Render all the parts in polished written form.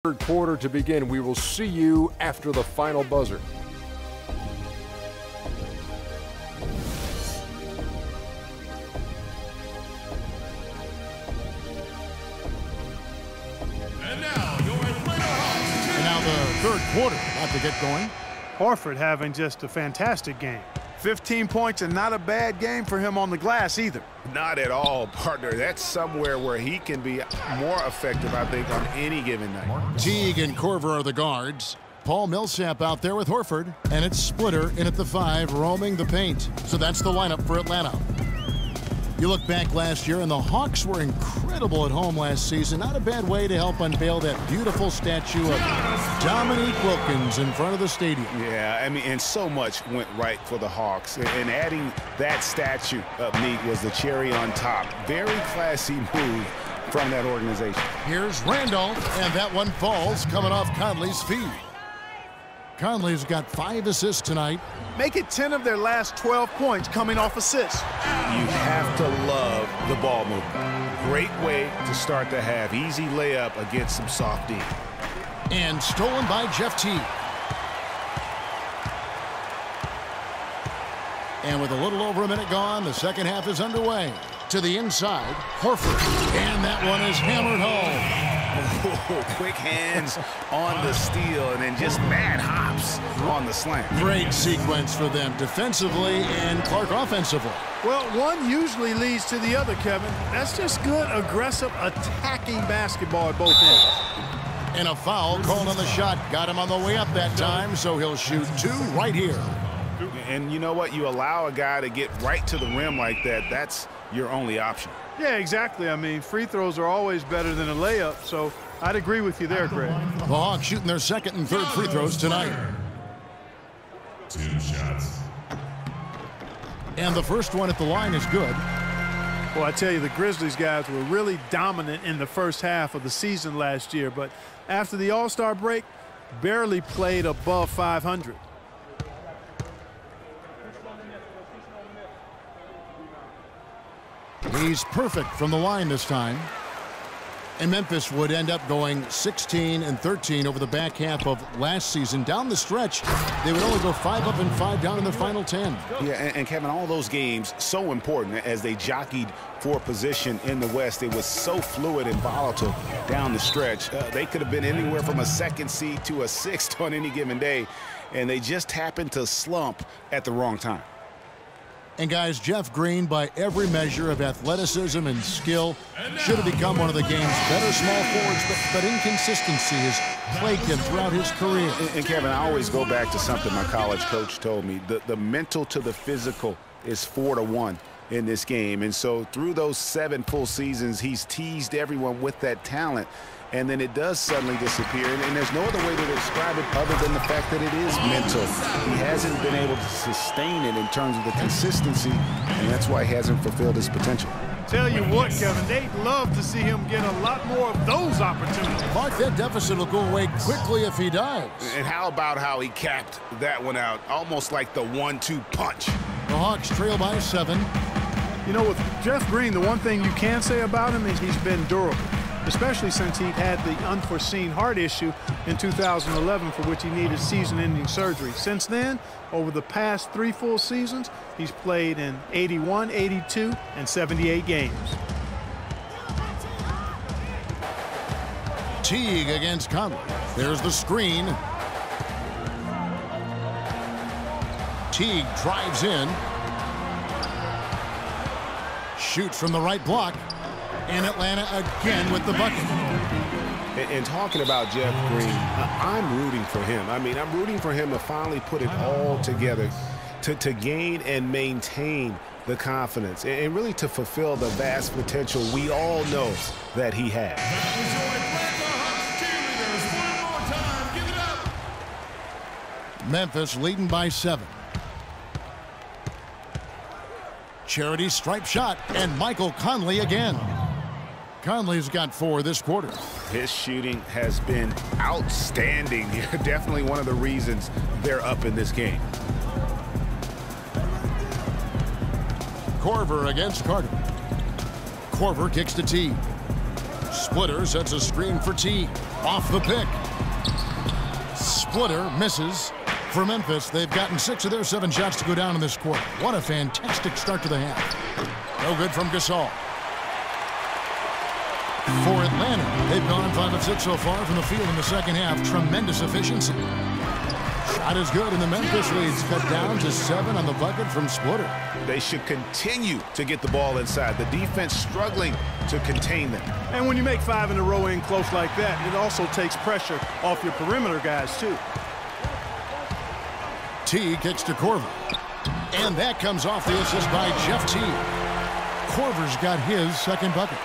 Third quarter to begin. We will see you after the final buzzer. And now your Atlanta Hawks. And now the third quarter about to get going. Horford having just a fantastic game. 15 points and not a bad game for him on the glass either. Not at all, partner. That's somewhere where he can be more effective, I think, on any given night. Teague and Korver are the guards. Paul Millsap out there with Horford. And it's Splitter in at the 5, roaming the paint. So that's the lineup for Atlanta. You look back last year, and the Hawks were incredible at home last season. Not a bad way to help unveil that beautiful statue of Dominique Wilkins in front of the stadium. Yeah, I mean, and so much went right for the Hawks. And adding that statue up neat was the cherry on top. Very classy move from that organization. Here's Randolph, and that one falls coming off Conley's feet. Conley's got 5 assists tonight. Make it 10 of their last 12 points coming off assists. You have to love the ball movement. Great way to start the half. Easy layup against some soft D. And stolen by Jeff Teague. And with a little over a minute gone, the second half is underway. To the inside, Horford. And that one is hammered home. Oh, quick hands on the steal and then just mad hops on the slam. Great sequence for them defensively and Clark offensively. Well, one usually leads to the other, Kevin. That's just good, aggressive, attacking basketball at both ends. And a foul called on the shot. Got him on the way up that time, so he'll shoot 2 right here. And you know what? You allow a guy to get right to the rim like that, that's your only option. Yeah, exactly. I mean, free throws are always better than a layup, so I'd agree with you there, Greg. The Hawks shooting their second and third free throws tonight. 2 shots. And the first one at the line is good. Well, I tell you, the Grizzlies guys were really dominant in the first half of the season last year, but after the All-Star break, barely played above 500. He's perfect from the line this time. And Memphis would end up going 16-13 over the back half of last season. Down the stretch, they would only go 5 up and 5 down in the final 10. Yeah, and Kevin, all those games so important as they jockeyed for position in the West. It was so fluid and volatile down the stretch. They could have been anywhere from a 2nd seed to a 6th on any given day, and they just happened to slump at the wrong time. And guys, Jeff Green, by every measure of athleticism and skill, should have become one of the game's better small forwards, but inconsistency has plagued him throughout his career. And Kevin, I always go back to something my college coach told me. The mental to the physical is 4-to-1 in this game. And so through those 7 full seasons, he's teased everyone with that talent. And then it does suddenly disappear. And there's no other way to describe it other than the fact that it is mental. He hasn't been able to sustain it in terms of the consistency, and that's why he hasn't fulfilled his potential. Tell you what, Kevin, they'd love to see him get a lot more of those opportunities. Mark, that deficit will go away quickly if he does. And how about how he capped that one out, almost like the 1-2 punch. The Hawks trail by 7. You know, with Jeff Green, the one thing you can say about him is he's been durable, especially since he had the unforeseen heart issue in 2011 for which he needed season-ending surgery. Since then, over the past 3 full seasons, he's played in 81, 82, and 78 games. Teague against Conley. There's the screen. Teague drives in. Shoots from the right block. And Atlanta again with the bucket. And talking about Jeff Green, I'm rooting for him. I mean, I'm rooting for him to finally put it all together to gain and maintain the confidence and really to fulfill the vast potential we all know that he has. Memphis leading by 7. Charity stripe shot, and Michael Conley again. Conley's got 4 this quarter. His shooting has been outstanding. Definitely one of the reasons they're up in this game. Korver against Carter. Korver kicks to Teague. Splitter sets a screen for T. Off the pick. Splitter misses. For Memphis, they've gotten 6 of their 7 shots to go down in this quarter. What a fantastic start to the half. No good from Gasol. For Atlanta, they've gone 5 of 6 so far from the field in the second half. Tremendous efficiency. Shot is good, and the Memphis lead's cut down to 7 on the bucket from Splitter. They should continue to get the ball inside. The defense struggling to contain them. And when you make 5 in a row in close like that, it also takes pressure off your perimeter guys, too. T kicks to Korver. And that comes off the assist by Jeff T. Korver's got his second bucket.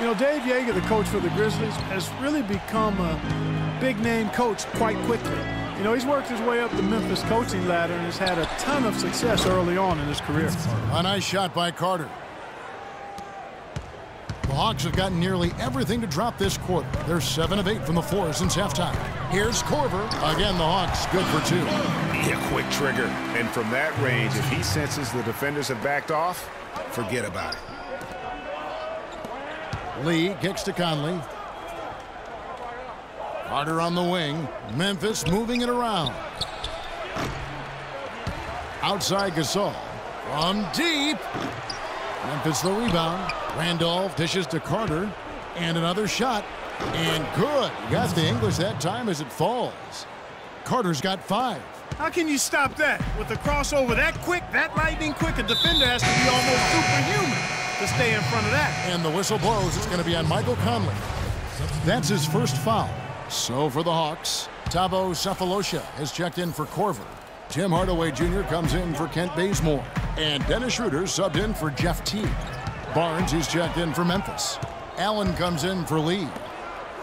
You know, Dave Yeager, the coach for the Grizzlies, has really become a big-name coach quite quickly. You know, he's worked his way up the Memphis coaching ladder and has had a ton of success early on in his career. A nice shot by Carter. The Hawks have gotten nearly everything to drop this quarter. They're 7 of 8 from the floor since halftime. Here's Korver. Again, the Hawks good for 2. Yeah, quick trigger. And from that range, if he senses the defenders have backed off, forget about it. Lee kicks to Conley. Carter on the wing. Memphis moving it around. Outside Gasol. From deep. Memphis the rebound. Randolph dishes to Carter. And another shot. And good. He got the English that time as it falls. Carter's got 5. How can you stop that? With the crossover that quick, that lightning quick, a defender has to be almost superhuman to stay in front of that. And the whistle blows. It's going to be on Michael Conley. That's his first foul. So for the Hawks, Thabo Sefolosha has checked in for Korver. Tim Hardaway Jr. comes in for Kent Bazemore. And Dennis Schroeder subbed in for Jeff T. Barnes is checked in for Memphis. Allen comes in for Lee.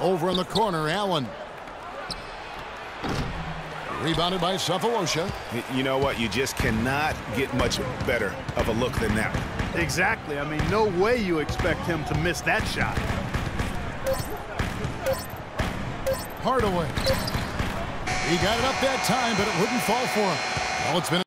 Over in the corner, Allen. Rebounded by Sefolosha. You know what? You just cannot get much better of a look than that. Exactly. I mean, no way you expect him to miss that shot. Hardaway. He got it up that time, but it wouldn't fall for him. Well, it's been